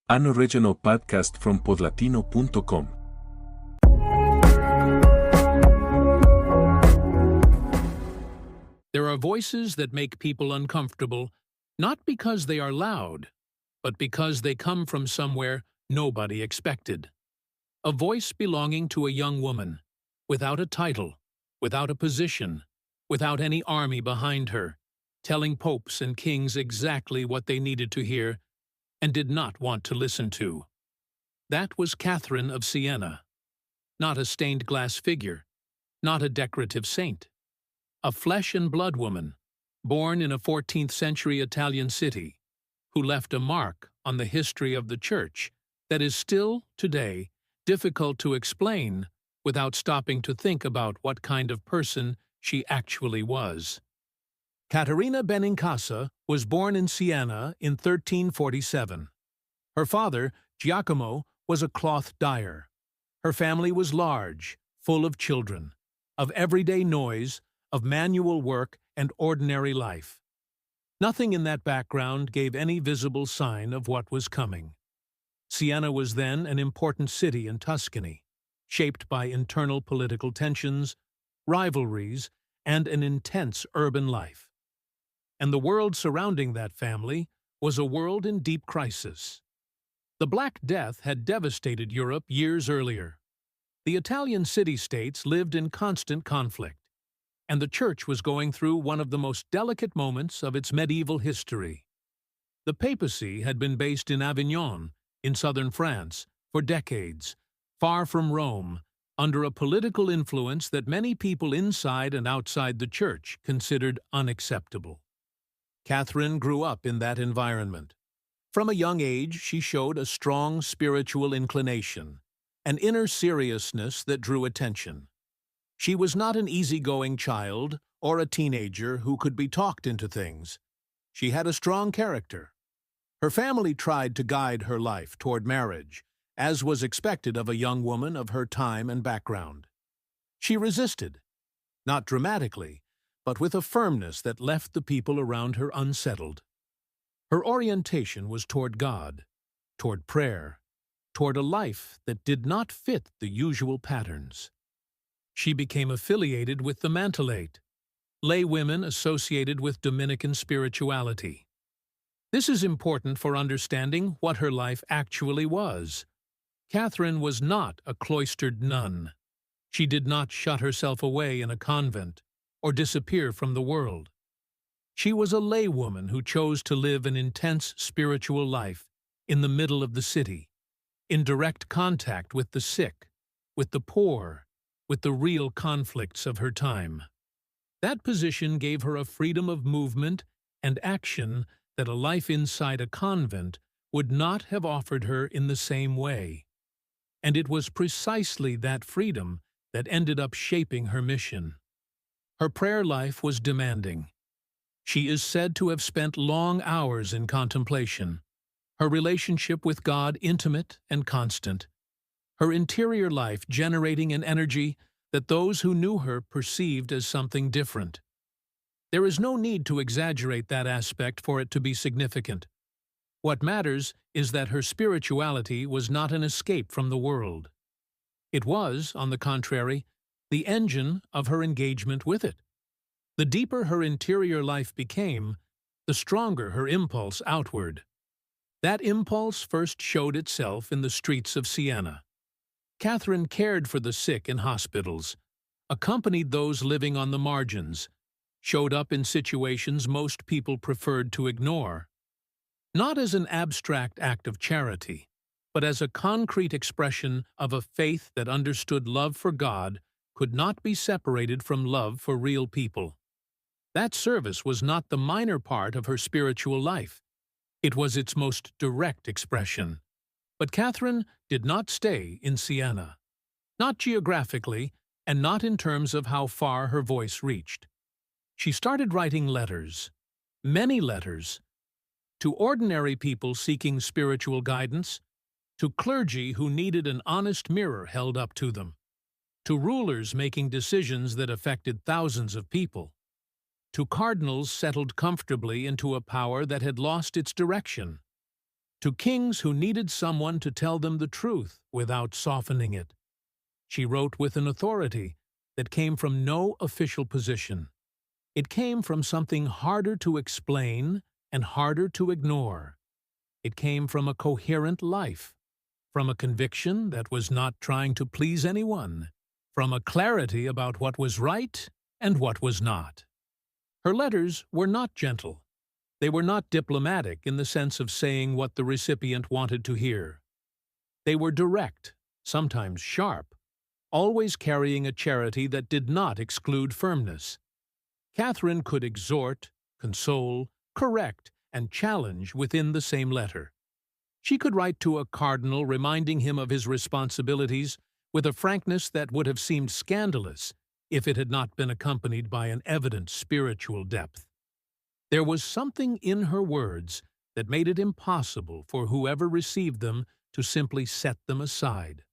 An original podcast from podlatino.com. There are voices that make people uncomfortable, not because they are loud, but because they come from somewhere nobody expected. A voice belonging to a young woman, without a title, without a position, without any army behind her, telling popes and kings exactly what they needed to hear and did not want to listen to. That was Catherine of Siena. Not a stained glass figure, not a decorative saint. A flesh and blood woman, born in a 14th century Italian city, who left a mark on the history of the Church that is still, today, difficult to explain without stopping to think about what kind of person she actually was. Caterina Benincasa was born in Siena in 1347. Her father, Giacomo, was a cloth dyer. Her family was large, full of children, of everyday noise, of manual work and ordinary life. Nothing in that background gave any visible sign of what was coming. Siena was then an important city in Tuscany, shaped by internal political tensions, rivalries, and an intense urban life. And the world surrounding that family was a world in deep crisis. The Black Death had devastated Europe years earlier. The Italian city-states lived in constant conflict, and the Church was going through one of the most delicate moments of its medieval history. The papacy had been based in Avignon, in southern France, for decades, far from Rome, under a political influence that many people inside and outside the Church considered unacceptable. Catherine grew up in that environment. From a young age, she showed a strong spiritual inclination, an inner seriousness that drew attention. She was not an easygoing child or a teenager who could be talked into things. She had a strong character. Her family tried to guide her life toward marriage, as was expected of a young woman of her time and background. She resisted, not dramatically, but with a firmness that left the people around her unsettled. Her orientation was toward God, toward prayer, toward a life that did not fit the usual patterns. She became affiliated with the Mantelate, laywomen associated with Dominican spirituality. This is important for understanding what her life actually was. Catherine was not a cloistered nun. She did not shut herself away in a convent or disappear from the world. She was a laywoman who chose to live an intense spiritual life in the middle of the city, in direct contact with the sick, with the poor, with the real conflicts of her time. That position gave her a freedom of movement and action that a life inside a convent would not have offered her in the same way. And it was precisely that freedom that ended up shaping her mission. Her prayer life was demanding. She is said to have spent long hours in contemplation, her relationship with God intimate and constant, her interior life generating an energy that those who knew her perceived as something different. There is no need to exaggerate that aspect for it to be significant. What matters is that her spirituality was not an escape from the world. It was, on the contrary, the engine of her engagement with it. The deeper her interior life became, the stronger her impulse outward. That impulse first showed itself in the streets of Siena. Catherine cared for the sick in hospitals, accompanied those living on the margins, showed up in situations most people preferred to ignore. Not as an abstract act of charity, but as a concrete expression of a faith that understood love for God could not be separated from love for real people. That service was not the minor part of her spiritual life. It was its most direct expression. But Catherine did not stay in Siena. Not geographically, and not in terms of how far her voice reached. She started writing letters, many letters, to ordinary people seeking spiritual guidance, to clergy who needed an honest mirror held up to them, to rulers making decisions that affected thousands of people, to cardinals settled comfortably into a power that had lost its direction. to kings who needed someone to tell them the truth without softening it. She wrote with an authority that came from no official position. It came from something harder to explain and harder to ignore. It came from a coherent life, from a conviction that was not trying to please anyone, from a clarity about what was right and what was not. Her letters were not gentle. They were not diplomatic in the sense of saying what the recipient wanted to hear. They were direct, sometimes sharp, always carrying a charity that did not exclude firmness. Catherine could exhort, console, correct, and challenge within the same letter. She could write to a cardinal reminding him of his responsibilities with a frankness that would have seemed scandalous if it had not been accompanied by an evident spiritual depth. There was something in her words that made it impossible for whoever received them to simply set them aside.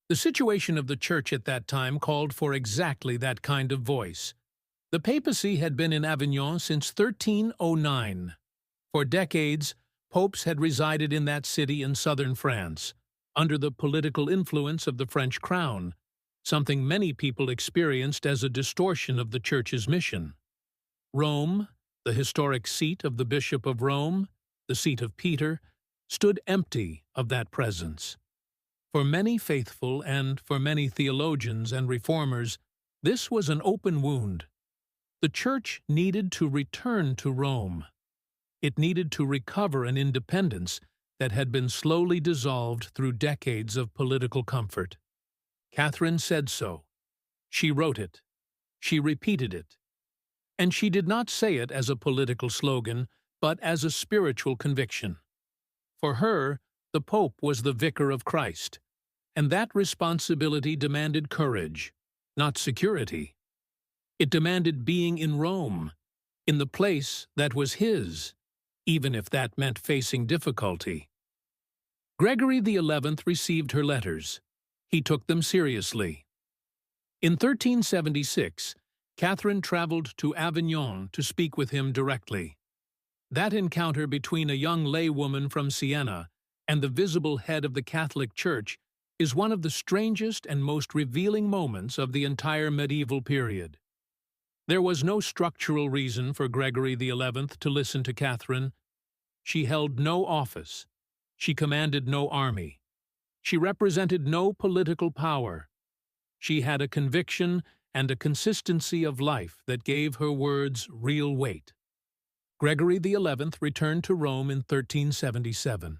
The situation of the Church at that time called for exactly that kind of voice. The papacy had been in Avignon since 1309. For decades, popes had resided in that city in southern France, under the political influence of the French crown, something many people experienced as a distortion of the Church's mission. Rome, the historic seat of the Bishop of Rome, the seat of Peter, stood empty of that presence. For many faithful and for many theologians and reformers, this was an open wound. The Church needed to return to Rome. It needed to recover an independence that had been slowly dissolved through decades of political comfort. Catherine said so. She wrote it. She repeated it. And she did not say it as a political slogan, but as a spiritual conviction. For her, the Pope was the vicar of Christ, and that responsibility demanded courage, not security. It demanded being in Rome, in the place that was his, even if that meant facing difficulty. Gregory XI received her letters. He took them seriously. In 1376, Catherine traveled to Avignon to speak with him directly. That encounter between a young laywoman from Siena and the visible head of the Catholic Church is one of the strangest and most revealing moments of the entire medieval period. There was no structural reason for Gregory XI to listen to Catherine. She held no office. She commanded no army. She represented no political power. She had a conviction and a consistency of life that gave her words real weight. Gregory XI returned to Rome in 1377.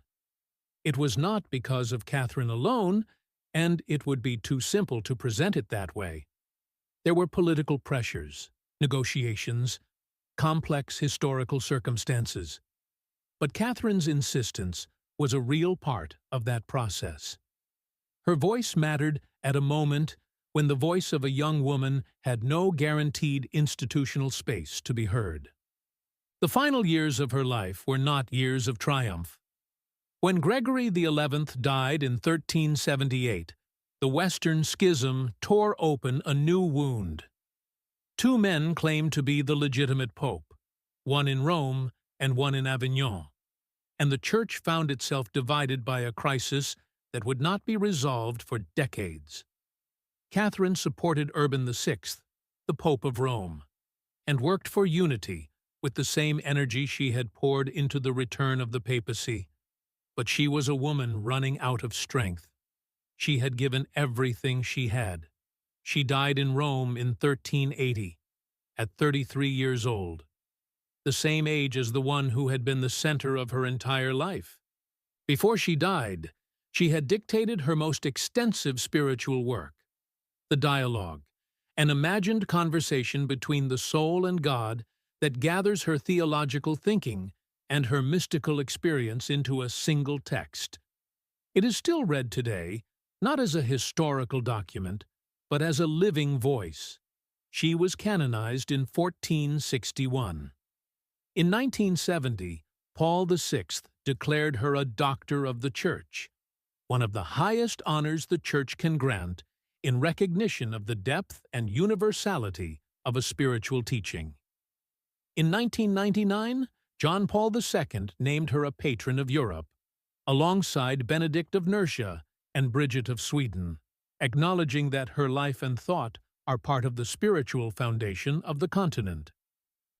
It was not because of Catherine alone, and it would be too simple to present it that way. There were political pressures, negotiations, complex historical circumstances. But Catherine's insistence was a real part of that process. Her voice mattered at a moment when the voice of a young woman had no guaranteed institutional space to be heard. The final years of her life were not years of triumph. When Gregory XI died in 1378, the Western Schism tore open a new wound. Two men claimed to be the legitimate pope, one in Rome and one in Avignon, and the Church found itself divided by a crisis that would not be resolved for decades. Catherine supported Urban VI, the Pope of Rome, and worked for unity with the same energy she had poured into the return of the papacy. But she was a woman running out of strength. She had given everything she had. She died in Rome in 1380, at 33 years old, the same age as the one who had been the center of her entire life. Before she died, she had dictated her most extensive spiritual work, the dialogue, an imagined conversation between the soul and God that gathers her theological thinking and her mystical experience into a single text. It is still read today, not as a historical document, but as a living voice. She was canonized in 1461. In 1970, Paul VI declared her a Doctor of the Church, one of the highest honors the Church can grant in recognition of the depth and universality of a spiritual teaching. In 1999, John Paul II named her a patron of Europe, alongside Benedict of Nursia and Bridget of Sweden, acknowledging that her life and thought are part of the spiritual foundation of the continent.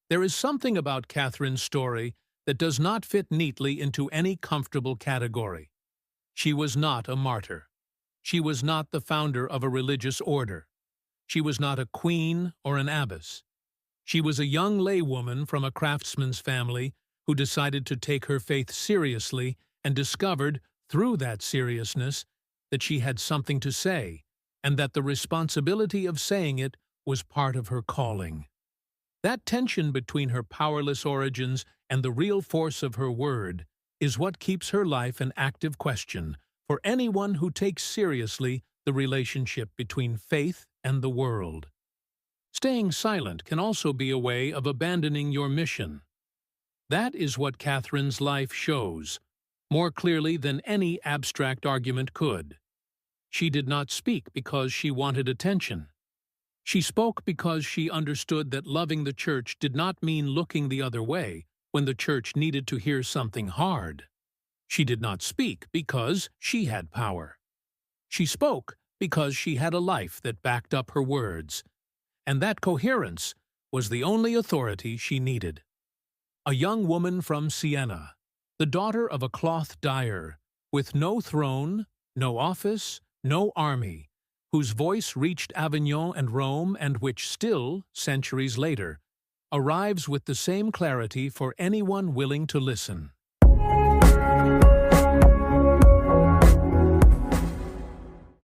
There is something about Catherine's story that does not fit neatly into any comfortable category. She was not a martyr. She was not the founder of a religious order. She was not a queen or an abbess. She was a young laywoman from a craftsman's family who decided to take her faith seriously and discovered, through that seriousness, that she had something to say, and that the responsibility of saying it was part of her calling. That tension between her powerless origins and the real force of her word is what keeps her life an active question for anyone who takes seriously the relationship between faith and the world. Staying silent can also be a way of abandoning your mission. That is what Catherine's life shows, more clearly than any abstract argument could. She did not speak because she wanted attention. She spoke because she understood that loving the Church did not mean looking the other way when the Church needed to hear something hard. She did not speak because she had power. She spoke because she had a life that backed up her words, and that coherence was the only authority she needed. A young woman from Siena, the daughter of a cloth dyer, with no throne, no office, no army, whose voice reached Avignon and Rome and which still, centuries later, arrives with the same clarity for anyone willing to listen.